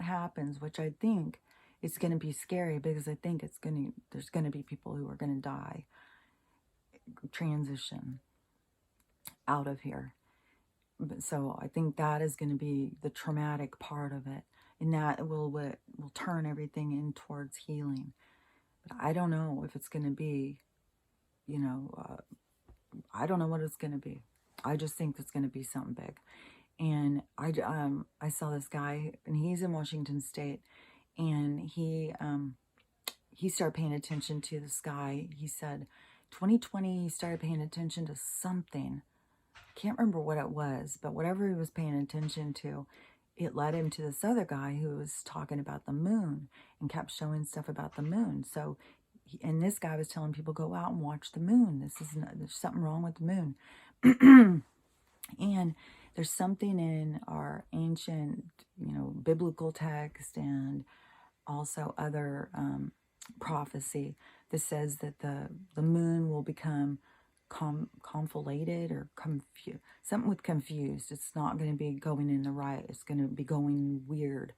S1: happens, which I think it's going to be scary, because I think there's going to be people who are going to die, transition out of here. So I think that is going to be the traumatic part of it, and that will turn everything in towards healing. But I don't know if it's going to be, you know, I don't know what it's going to be. I just think it's going to be something big. And I saw this guy, and he's in Washington State, and he started paying attention to the sky. He said 2020 he started paying attention to something. Can't remember what it was, but whatever he was paying attention to, it led him to this other guy who was talking about the moon and kept showing stuff about the moon. So, and this guy was telling people, go out and watch the moon. There's something wrong with the moon. And there's something in our ancient, you know, biblical text and also other prophecy that says that the moon will become conflated or confused, something with confused. It's not going to be going in the right. It's going to be going weird.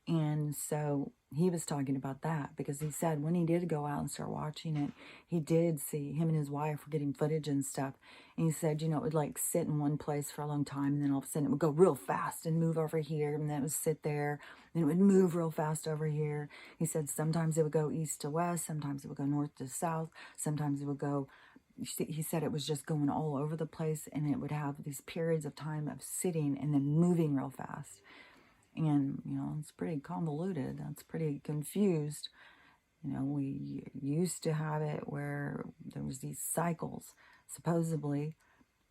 S1: And so he was talking about that, because he said when he did go out and start watching it, he did see him and his wife were getting footage and stuff. And he said, you know, it would like sit in one place for a long time, and then all of a sudden it would go real fast and move over here, and then it would sit there, and it would move real fast over here. He said sometimes it would go east to west, sometimes it would go north to south, sometimes it would go, he said it was just going all over the place, and it would have these periods of time of sitting and then moving real fast. And, you know, it's pretty convoluted. That's pretty confused. You know, we used to have it where there was these cycles, supposedly.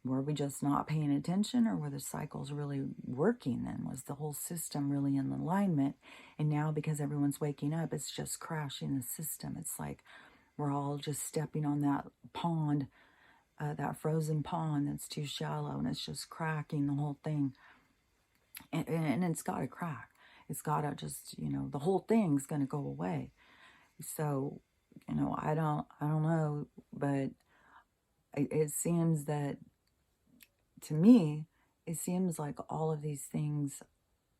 S1: Were we just not paying attention, or were the cycles really working then? Was the whole system really in alignment? And now, because everyone's waking up, it's just crashing the system. It's like we're all just stepping on that pond, that frozen pond that's too shallow, and it's just cracking the whole thing. And it's got to crack. It's got to just, you know, the whole thing's going to go away. So, you know, I don't know, but it seems that, to me, it seems like all of these things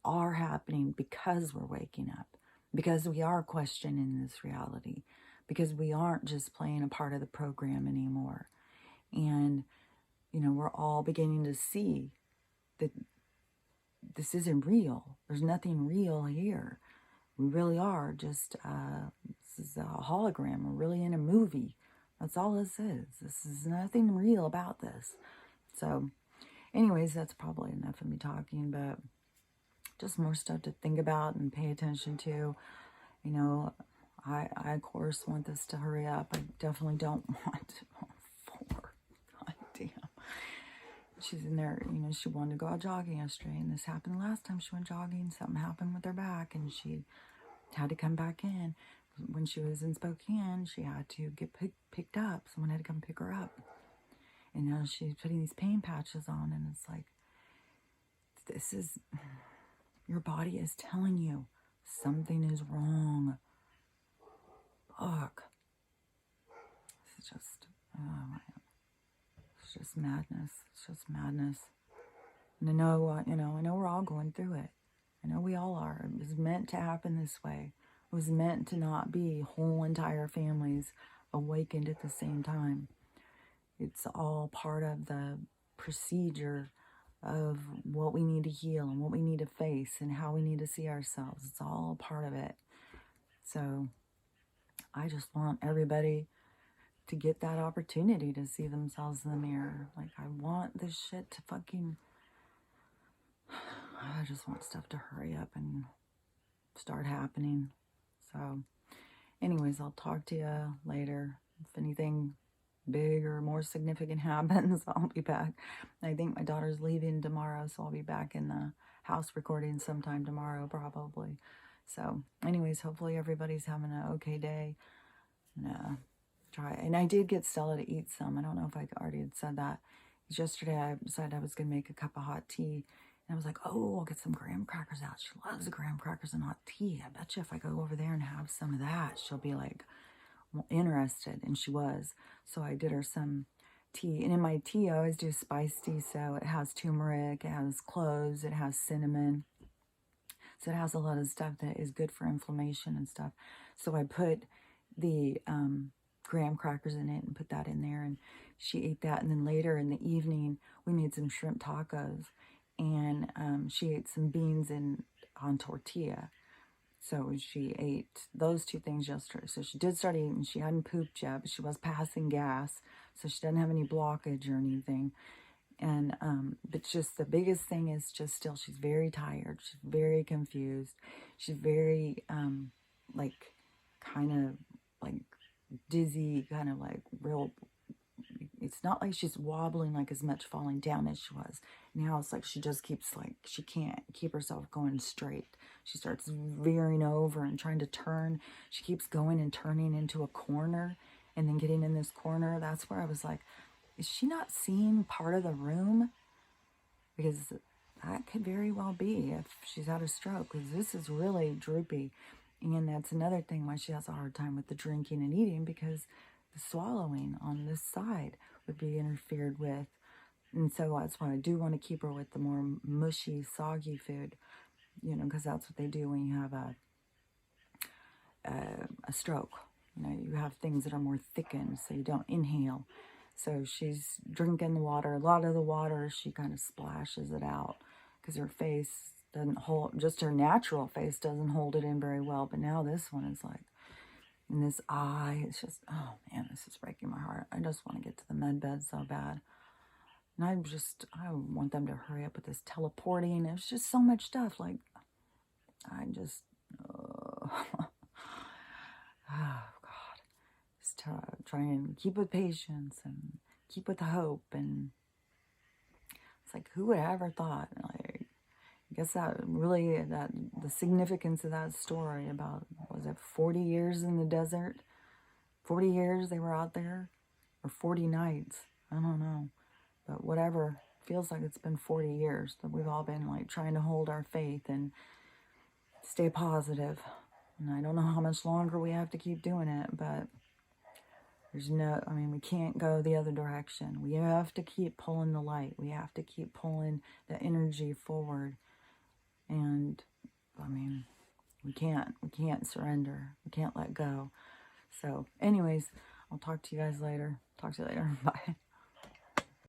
S1: are happening because we're waking up, because we are questioning this reality, because we aren't just playing a part of the program anymore. And, you know, we're all beginning to see that this isn't real. There's nothing real here. We really are just, this is a hologram. We're really in a movie. That's all this is. This is nothing real about this. So, anyways, that's probably enough of me talking, but just more stuff to think about and pay attention to. You know, I of course want this to hurry up. I definitely don't want God damn. She's in there, you know, she wanted to go out jogging yesterday, and this happened last time she went jogging. Something happened with her back, and she had to come back in. When she was in Spokane, she had to get picked up. Someone had to come pick her up. And now she's putting these pain patches on, and it's like, this is, your body is telling you something is wrong. Fuck. This is just, oh my God. It's just madness. It's just madness. And I know, you know, I know we're all going through it. I know we all are. It was meant to happen this way. It was meant to not be whole entire families awakened at the same time. It's all part of the procedure of what we need to heal and what we need to face and how we need to see ourselves. It's all part of it. So I just want everybody to get that opportunity to see themselves in the mirror. Like, I want this shit to fucking... I just want stuff to hurry up and start happening. So, anyways, I'll talk to you later. If anything big or more significant happens, I'll be back. I think my daughter's leaving tomorrow, so I'll be back in the house recording sometime tomorrow, probably. So, anyways, hopefully everybody's having an okay day. And, try. And I did get Stella to eat some. I don't know if I already had said that. Yesterday, I decided I was going to make a cup of hot tea. And I was like, oh, I'll get some graham crackers out. She loves the graham crackers and hot tea. I bet you if I go over there and have some of that, she'll be like, well, interested. And she was. So I did her some tea. And in my tea, I always do spice tea. So it has turmeric, it has cloves, it has cinnamon. So it has a lot of stuff that is good for inflammation and stuff. So I put the graham crackers in it and put that in there, and she ate that. And then later in the evening, we made some shrimp tacos, and she ate some beans on tortilla. So she ate those two things yesterday. So she did start eating. She hadn't pooped yet, but she was passing gas, so she doesn't have any blockage or anything. And but just the biggest thing is just still she's very tired. She's very confused. She's very like kind of like dizzy, kind of like real. It's not like she's wobbling like as much falling down as she was. Now it's like she just keeps like, she can't keep herself going straight. She starts veering over and trying to turn. She keeps going and turning into a corner and then getting in this corner. That's where I was like, is she not seeing part of the room? Because that could very well be if she's had a stroke, because this is really droopy. And that's another thing why she has a hard time with the drinking and eating, because the swallowing on this side would be interfered with. And so that's why I do want to keep her with the more mushy, soggy food, you know, because that's what they do when you have a stroke. You know, you have things that are more thickened, so you don't inhale. So she's drinking the water. A lot of the water, she kind of splashes it out because her face doesn't hold, just her natural face doesn't hold it in very well. But now this one is like, in this eye, it's just, oh man, this is breaking my heart. I just want to get to the med bed so bad. And I want them to hurry up with this teleporting. There's just so much stuff. Like, I just, oh God. Just try and keep with patience and keep with hope. And it's like, who would have ever thought? Like, I guess the significance of that story about, was it 40 years in the desert? 40 years they were out there? Or 40 nights? I don't know. But whatever, feels like it's been 40 years that we've all been like trying to hold our faith and stay positive. And I don't know how much longer we have to keep doing it, but we can't go the other direction. We have to keep pulling the light. We have to keep pulling the energy forward. And, we can't surrender. We can't let go. So, anyways, I'll talk to you guys later. Talk to you later. Bye.